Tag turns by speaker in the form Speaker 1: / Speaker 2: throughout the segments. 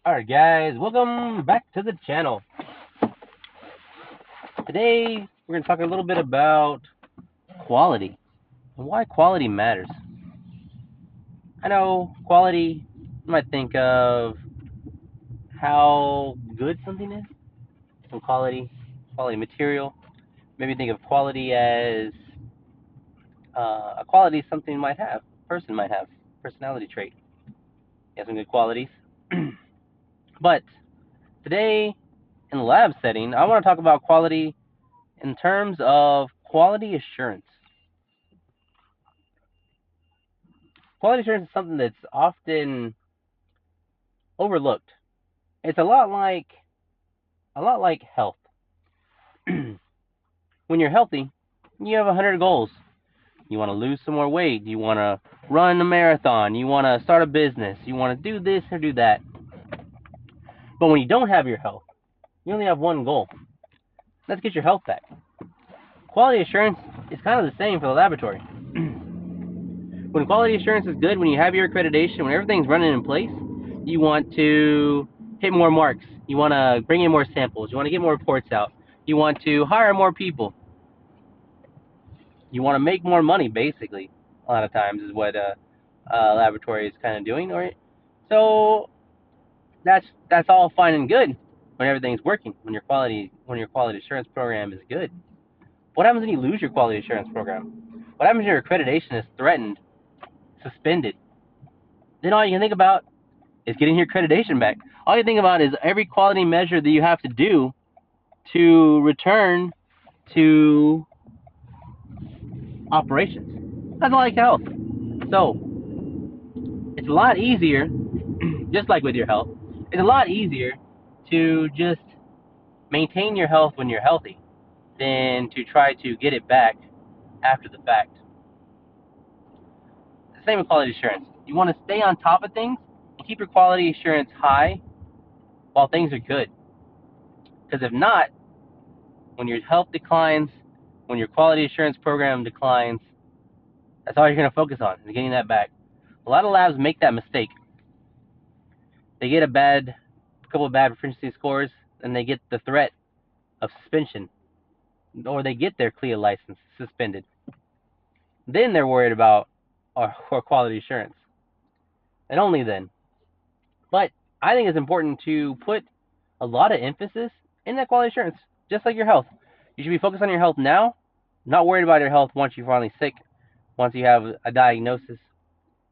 Speaker 1: Alright guys, welcome back to the channel. Today we're going to talk a little bit about quality and why quality matters. I know quality, you might think of how good something is, some quality material. Maybe think of quality as a quality something might have, a person might have, personality trait. He has some good qualities. But today in the lab setting, I want to talk about quality in terms of quality assurance. Quality assurance is something that's often overlooked. It's a lot like health. When you're healthy, you have 100 goals. You want to lose some more weight. You want to run a marathon. You want to start a business. You want to do this or do that. But when you don't have your health, you only have one goal. Let's get your health back. Quality assurance is kind of the same for the laboratory. When quality assurance is good, when you have your accreditation, when everything's running in place, you want to hit more marks. You want to bring in more samples. You want to get more reports out. You want to hire more people. You want to make more money, basically. A lot of times is what a laboratory is kind of doing. So that's all fine and good when everything's working. When your quality assurance program is good. What happens when you lose your quality assurance program? What happens when your accreditation is threatened, suspended? Then all you can think about is getting your accreditation back. All you think about is every quality measure that you have to do to return to operations. That's like health. So it's a lot easier, just like with your health, it's a lot easier to just maintain your health when you're healthy than to try to get it back after the fact. The same with quality assurance. You want to stay on top of things and keep your quality assurance high while things are good. Because if not, when your health declines, when your quality assurance program declines, that's all you're going to focus on, is getting that back. A lot of labs make that mistake. They get a couple of bad proficiency scores, and they get the threat of suspension, or they get their CLIA license suspended. Then they're worried about our quality assurance, and only then. But I think it's important to put a lot of emphasis in that quality assurance, just like your health. You should be focused on your health now, not worried about your health once you're finally sick, once you have a diagnosis.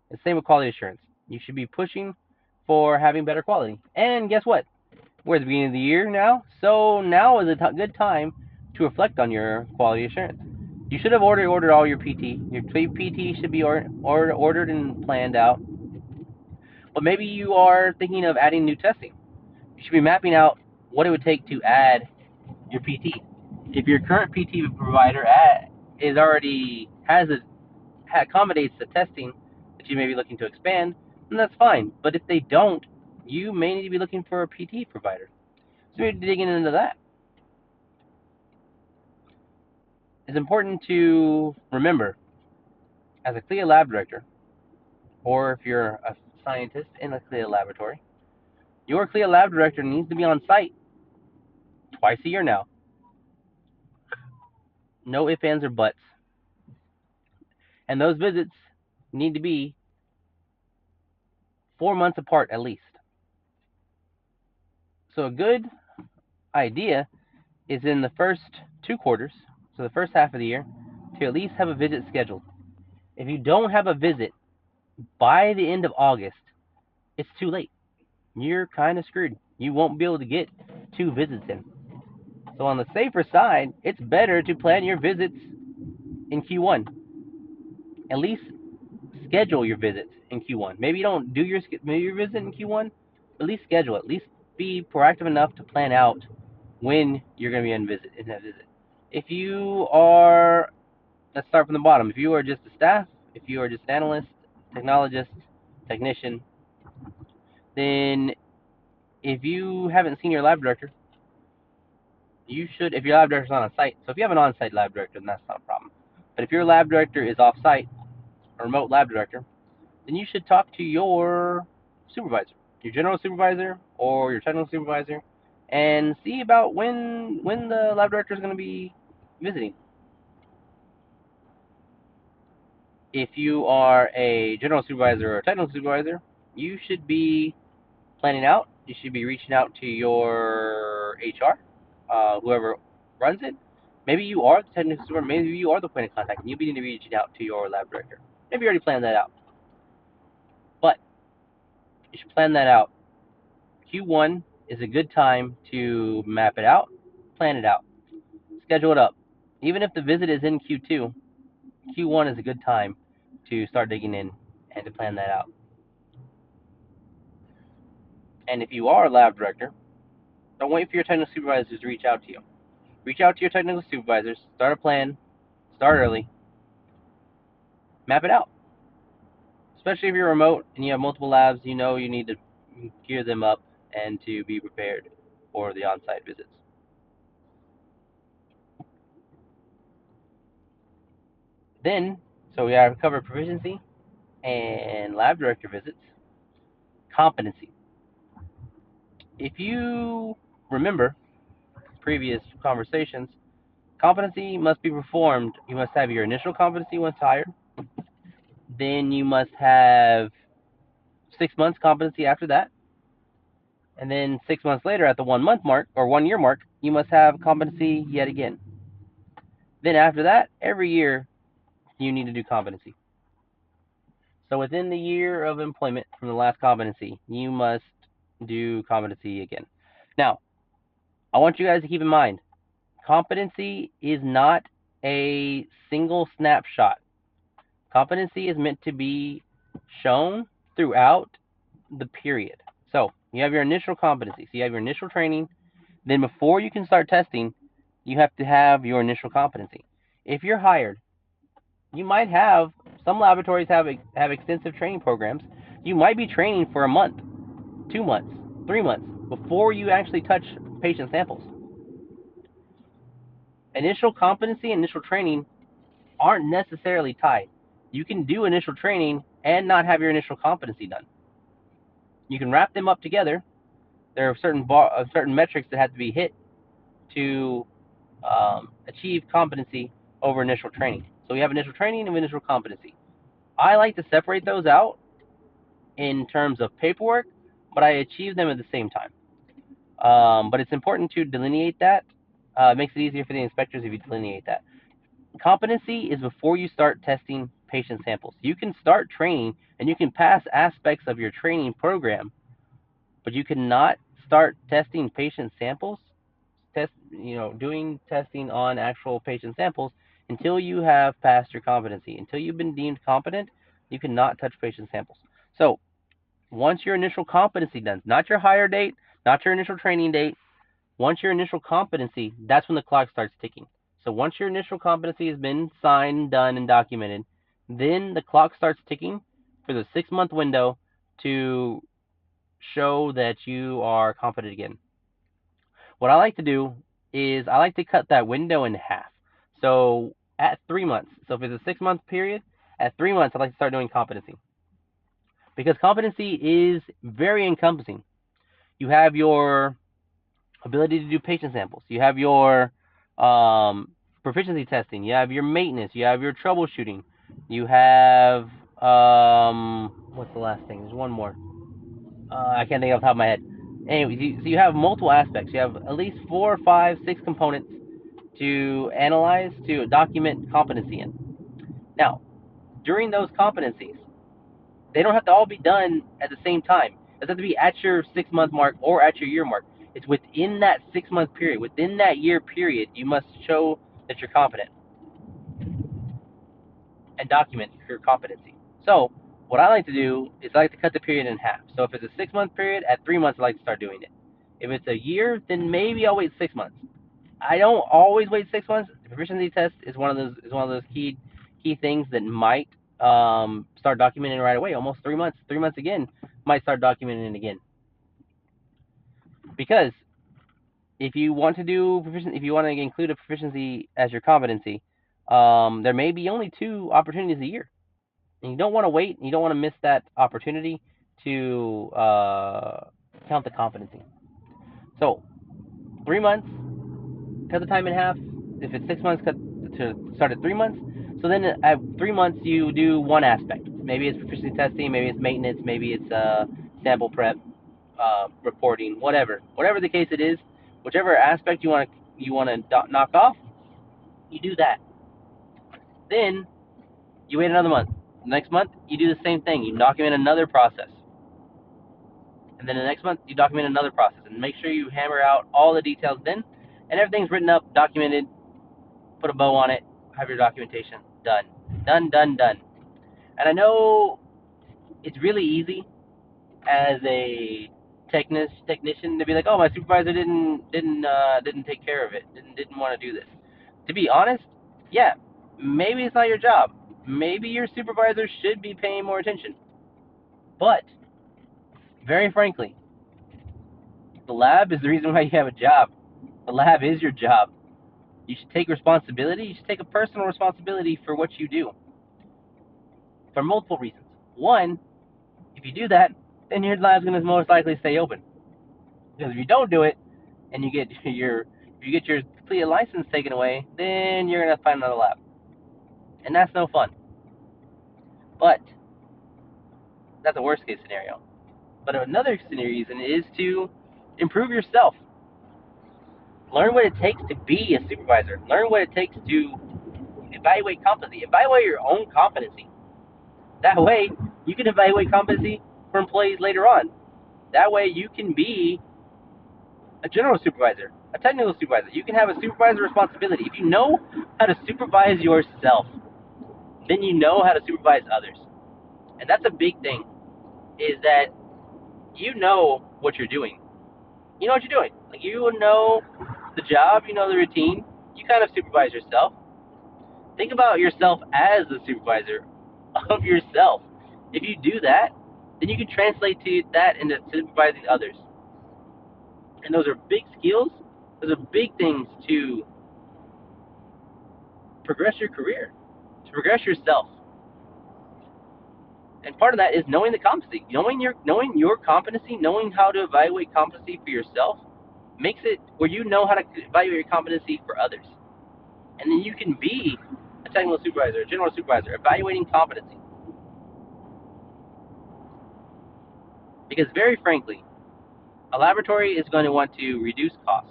Speaker 1: The same with quality assurance. You should be pushing for having better quality. And guess what? We're at the beginning of the year now, so now is a good time to reflect on your quality assurance. You should have ordered all your PT. Your PT should be ordered and planned out. But maybe you are thinking of adding new testing. You should be mapping out what it would take to add your PT. If your current PT provider is already accommodates the testing that you may be looking to expand, then that's fine. But if they don't, you may need to be looking for a PT provider. So we're digging into that. It's important to remember, as a CLIA lab director, or if you're a scientist in a CLIA laboratory, your CLIA lab director needs to be on site twice a year now. No ifs, ands, or buts. And those visits need to be 4 months apart at least. So a good idea is in the first 2 quarters, so the first half of the year, to at least have a visit scheduled. If you don't have a visit by the end of August, it's too late. You're kind of screwed. You won't be able to get 2 visits in. So on the safer side, it's better to plan your visits in Q1. At least schedule your visits in Q1. Maybe you don't do your visit in Q1, but at least schedule it. At least be proactive enough to plan out when you're going to be in that visit. If you are, let's start from the bottom. If you are just a staff, if you are just an analyst, technologist, technician, then if you haven't seen your lab director, you should, if your lab director is not on site. So if you have an on-site lab director, then that's not a problem. But if your lab director is off-site, a remote lab director, then you should talk to your supervisor. your general supervisor or your technical supervisor and see about when the lab director is going to be visiting. If you are a general supervisor or a technical supervisor, you should be planning out. You should be reaching out to your HR, whoever runs it. Maybe you are the technical supervisor. Maybe you are the point of contact, and you need to be reaching out to your lab director. Maybe you already planned that out, but you should plan that out. Q1 is a good time to map it out, plan it out, schedule it up. Even if the visit is in Q2, Q1 is a good time to start digging in and to plan that out. And if you are a lab director, don't wait for your technical supervisors to reach out to you. Reach out to your technical supervisors, start a plan, start early, map it out. Especially if you're remote and you have multiple labs, you know you need to gear them up and to be prepared for the on-site visits. Then, so we have covered proficiency and lab director visits. Competency. If you remember previous conversations, competency must be performed. You must have your initial competency once hired. Then you must have 6 months competency after that. And then 6 months later, at the 1 month mark or 1 year mark, you must have competency yet again. Then after that, every year, you need to do competency. So within the year of employment from the last competency, you must do competency again. Now, I want you guys to keep in mind, competency is not a single snapshot. Competency is meant to be shown throughout the period. So you have your initial competency. So you have your initial training. Then before you can start testing, you have to have your initial competency. If you're hired, you might have, some laboratories have extensive training programs. You might be training for a month, 2 months, 3 months before you actually touch patient samples. Initial competency and initial training aren't necessarily tied. You can do initial training and not have your initial competency done. You can wrap them up together. There are certain metrics that have to be hit to achieve competency over initial training. So we have initial training and initial competency. I like to separate those out in terms of paperwork, but I achieve them at the same time. But it's important to delineate that. It makes it easier for the inspectors if you delineate that. Competency is before you start testing patient samples. You can start training and you can pass aspects of your training program, but you cannot start testing patient samples, doing testing on actual patient samples until you have passed your competency. Until you've been deemed competent, you cannot touch patient samples. So once your initial competency done, not your hire date, not your initial training date, once your initial competency, that's when the clock starts ticking. So once your initial competency has been signed, done, and documented, then the clock starts ticking for the 6-month window to show that you are competent again. What I like to do is I like to cut that window in half. So at 3 months, so if it's a 6-month period, at 3 months I like to start doing competency. Because competency is very encompassing. You have your ability to do patient samples. You have your proficiency testing. You have your maintenance. You have your troubleshooting. You have what's the last thing? There's one more. I can't think off the top of my head. Anyway, so you have multiple aspects. You have at least 4, 5, 6 components to analyze, to document competency in. Now, during those competencies, they don't have to all be done at the same time. It doesn't have to be at your 6-month mark or at your year mark. It's within that 6-month period, within that year period, you must show that you're competent and document your competency. So what I like to do is I like to cut the period in half. So if it's a 6-month period, at 3 months I like to start doing it. If it's a year, then maybe I'll wait 6 months. I don't always wait 6 months. The proficiency test is one of those key things that might start documenting right away. Almost 3 months. 3 months again might start documenting it again. Because if you want to do if you want to include a proficiency as your competency, there may be only 2 opportunities a year, and you don't want to wait. You don't want to miss that opportunity to count the competency. So 3 months, cut the time in half. If it's 6 months, cut to start at 3 months. So then at 3 months, you do one aspect. Maybe it's proficiency testing, maybe it's maintenance, maybe it's sample prep, reporting, whatever the case it is, whichever aspect you want to knock off, you do that. Then you wait another month. Next month, you do the same thing. You document another process. And then the next month, you document another process. And make sure you hammer out all the details then. And everything's written up, documented, put a bow on it, have your documentation. Done. Done, done, done. And I know it's really easy as a technician to be like, oh, my supervisor didn't take care of it, didn't want to do this. To be honest, yeah, maybe it's not your job. Maybe your supervisor should be paying more attention. But very frankly, the lab is the reason why you have a job. The lab is your job. You should take responsibility. You should take a personal responsibility for what you do. For multiple reasons. One, if you do that, then your lab's going to most likely stay open. Because if you don't do it, and you get your CLIA license taken away, then you're going to find another lab. And that's no fun. But that's a worst case scenario. But another reason is to improve yourself. Learn what it takes to be a supervisor. Learn what it takes to evaluate competency. Evaluate your own competency. That way, you can evaluate competency for employees later on. That way, you can be a general supervisor, a technical supervisor. You can have a supervisor responsibility. If you know how to supervise yourself, then you know how to supervise others. And that's a big thing, is that you know what you're doing. You know what you're doing. Like, you know the job, you know the routine. You kind of supervise yourself. Think about yourself as the supervisor of yourself. If you do that, then you can translate that into supervising others. And those are big skills. Those are big things to progress your career, to progress yourself. And part of that is knowing the competency, knowing your competency, knowing how to evaluate competency for yourself, makes it where you know how to evaluate your competency for others. And then you can be a technical supervisor, a general supervisor, evaluating competency. Because very frankly, a laboratory is going to want to reduce cost.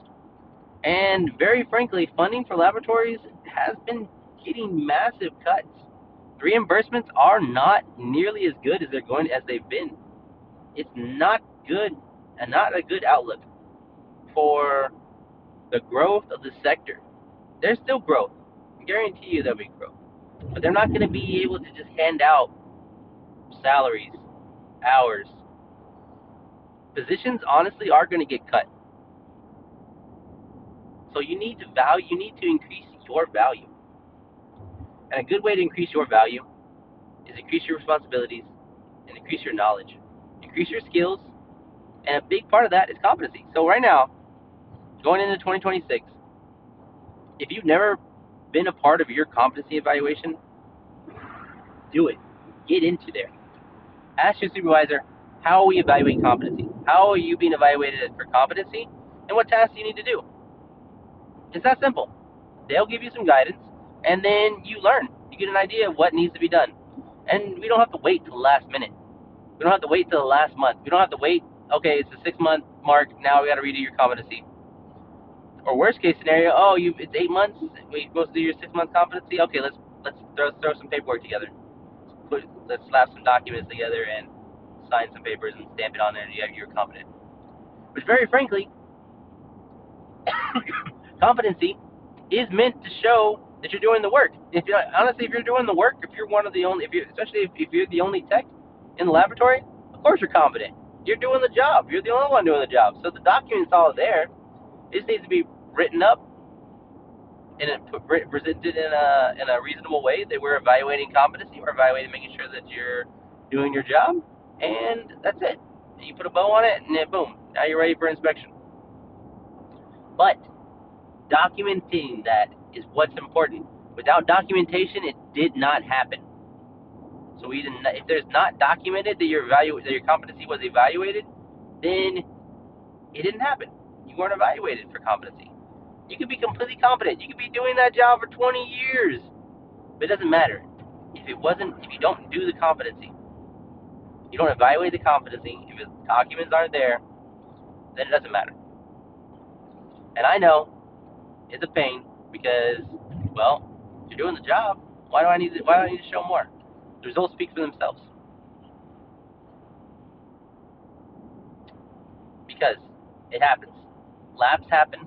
Speaker 1: And very frankly, funding for laboratories has been getting massive cuts. Reimbursements are not nearly as good as they've been. It's not good, and not a good outlook for the growth of the sector. There's still growth. I guarantee you there'll be growth. But they're not going to be able to just hand out salaries, hours. Positions honestly are going to get cut. So you need to increase your value. And a good way to increase your value is increase your responsibilities and increase your knowledge. Increase your skills, and a big part of that is competency. So right now, going into 2026, if you've never been a part of your competency evaluation, do it. Get into there. Ask your supervisor, how are we evaluating competency? How are you being evaluated for competency? And what tasks do you need to do? It's that simple. They'll give you some guidance, and then you learn. You get an idea of what needs to be done. And we don't have to wait till the last minute. We don't have to wait till the last month. We don't have to wait, okay, it's the 6-month mark, now we got to redo your competency. Or worst case scenario, it's 8 months, we're supposed to do your 6-month competency. Okay, let's throw some paperwork together. Let's slap some documents together and sign some papers and stamp it on there, and you're competent. Which, very frankly, competency is meant to show that you're doing the work. If you're doing the work, especially if you're the only tech in the laboratory, of course you're competent. You're doing the job. You're the only one doing the job. So the document's all there. It just needs to be written up and presented in a reasonable way that we're evaluating competency. We're evaluating, making sure that you're doing your job, and that's it. And you put a bow on it, and then boom, now you're ready for inspection. But documenting that is what's important. Without documentation, it did not happen. So if there's not documented that that your competency was evaluated, then it didn't happen. You weren't evaluated for competency. You could be completely competent. You could be doing that job for 20 years, but it doesn't matter. If you don't do the competency, you don't evaluate the competency, if the documents aren't there, then it doesn't matter. And I know it's a pain because, well, if you're doing the job, why do I need to show more? The results speak for themselves. Because it happens. Labs happen.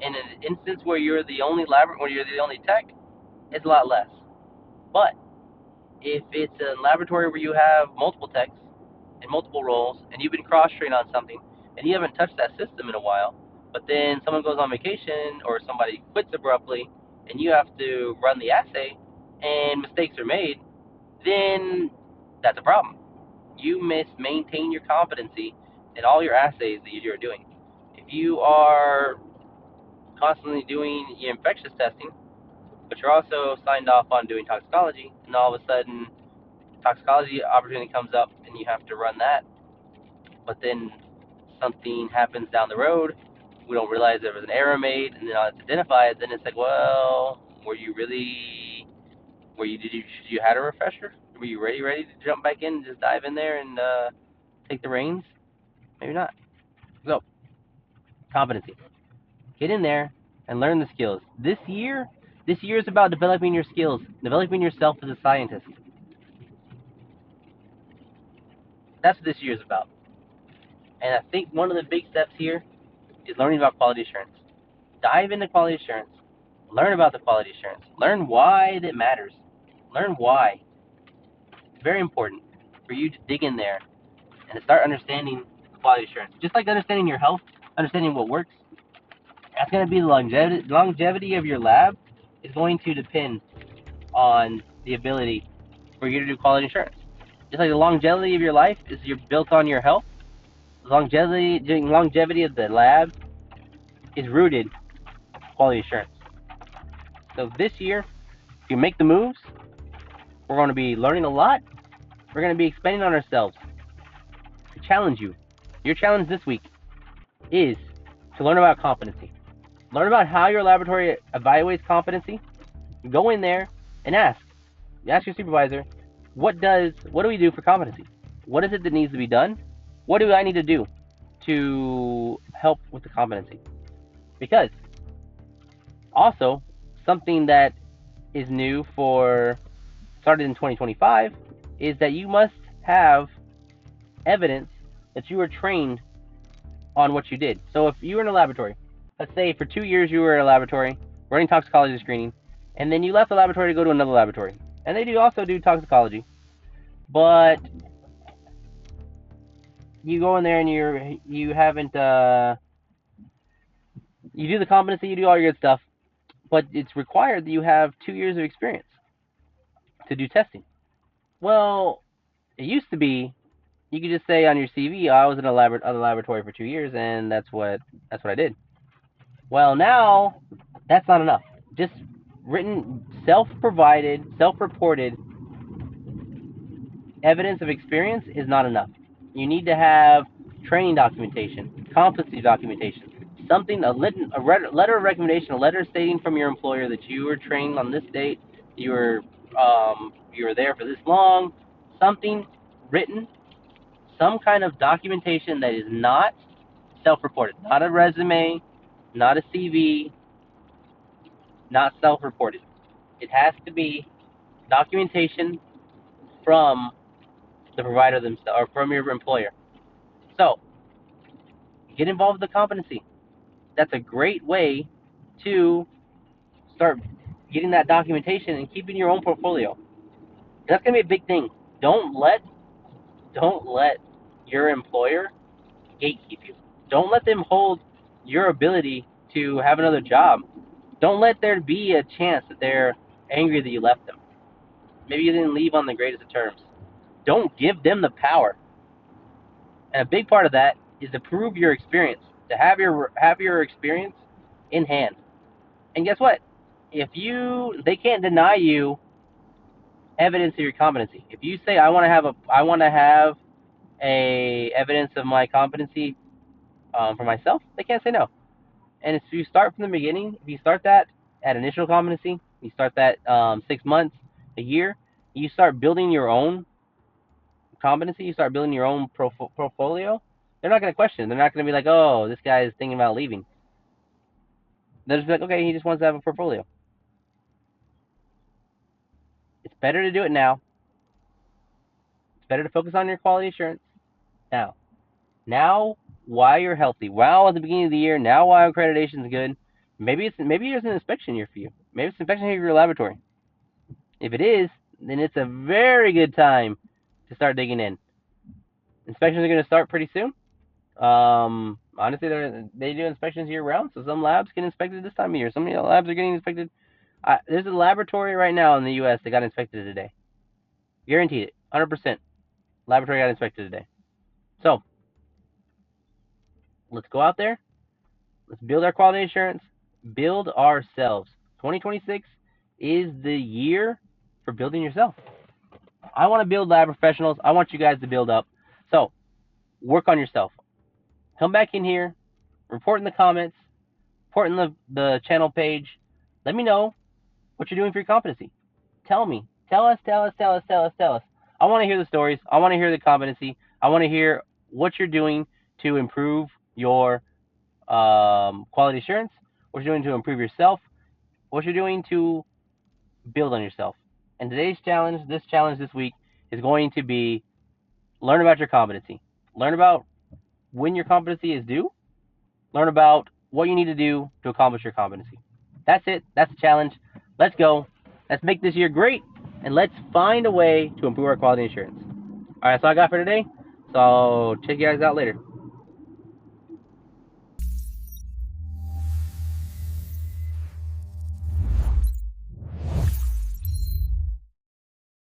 Speaker 1: In an instance where you're the only tech, it's a lot less. But if it's a laboratory where you have multiple techs in multiple roles, and you've been cross-trained on something, and you haven't touched that system in a while, but then someone goes on vacation or somebody quits abruptly, and you have to run the assay, and mistakes are made, then that's a problem. You maintain your competency in all your assays that you're doing. If you are constantly doing your infectious testing, but you're also signed off on doing toxicology, and all of a sudden toxicology opportunity comes up and you have to run that, but then something happens down the road, we don't realize there was an error made, and then it's identified, then it's like, well, you had a refresher? Were you ready to jump back in and just dive in there and take the reins? Maybe not. So, competency. Get in there and learn the skills. This year is about developing your skills, developing yourself as a scientist. That's what this year is about. And I think one of the big steps here is learning about quality assurance. Dive into quality assurance. Learn about the quality assurance. Learn why it matters. Learn why. It's very important for you to dig in there and to start understanding quality assurance. Just like understanding your health, understanding what works, that's going to be the longevity of your lab is going to depend on the ability for you to do quality assurance. Just like the longevity of your life is built on your health, the longevity of the lab is rooted in quality assurance. So this year, if you make the moves, we're going to be learning a lot. We're going to be expanding on ourselves. To challenge you. Your challenge this week is to learn about competency. Learn about how your laboratory evaluates competency. Go in there and ask your supervisor, what do we do for competency? What is it that needs to be done? What do I need to do to help with the competency? Because also, something that is new started in 2025 is that you must have evidence that you were trained on what you did. So if you were in a laboratory, let's say for 2 years you were in a laboratory running toxicology screening, and then you left the laboratory to go to another laboratory, and they also do toxicology, but you go in there and you haven't you do the competency, you do all your good stuff, but it's required that you have 2 years of experience to do testing. Well, it used to be you could just say on your CV, I was in a laboratory for 2 years, and that's what I did. Well, now that's not enough. Just written, self-provided, self-reported evidence of experience is not enough. You need to have training documentation, competency documentation, something, a letter of recommendation, a letter stating from your employer that you were trained on this date, you were there for this long, something written, some kind of documentation that is not self-reported, not a resume, not a CV, not self-reported. It has to be documentation from the provider themselves or from your employer. So, get involved with the competency. That's a great way to start getting that documentation and keeping your own portfolio. That's going to be a big thing. Don't let your employer gatekeep you. Don't let them hold your ability to have another job. Don't let there be a chance that they're angry that you left them. Maybe you didn't leave on the greatest of terms. Don't give them the power. And a big part of that is to prove your experience, to have your experience in hand. And guess what? If they can't deny you evidence of your competency. If you say I want to have a evidence of my competency for myself, they can't say no. And if you start from the beginning, if you start that at initial competency, you start that 6 months, a year, you start building your own competency, you start building your own portfolio. They're not going to question. They're not going to be like, oh, this guy is thinking about leaving. They'll just be like, okay, he just wants to have a portfolio. It's better to do it now. It's better to focus on your quality assurance now. Now, while you're healthy, while at the beginning of the year, now while accreditation is good, maybe it's an inspection year for you. Maybe it's an inspection year for your laboratory. If it is, then it's a very good time to start digging in. Inspections are going to start pretty soon. Honestly, they do inspections year round, so some labs get inspected this time of year. Some labs are getting inspected. There's a laboratory right now in the U.S. that got inspected today. Guaranteed it, 100%. Laboratory got inspected today. So let's go out there. Let's build our quality assurance. Build ourselves. 2026 is the year for building yourself. I want to build lab professionals. I want you guys to build up. So work on yourself. Come back in here. Report in the comments. Report in the channel page. Let me know what you're doing for your competency. Tell me. Tell us. I want to hear the stories. I want to hear the competency. I want to hear what you're doing to improve your quality assurance, what you're doing to improve yourself, what you're doing to build on yourself. And today's challenge, this week, is going to be learn about your competency. Learn about when your competency is due. Learn about what you need to do to accomplish your competency. That's it. That's the challenge. Let's go. Let's make this year great, and let's find a way to improve our quality assurance. All right, that's all I got for today. So check you guys out later.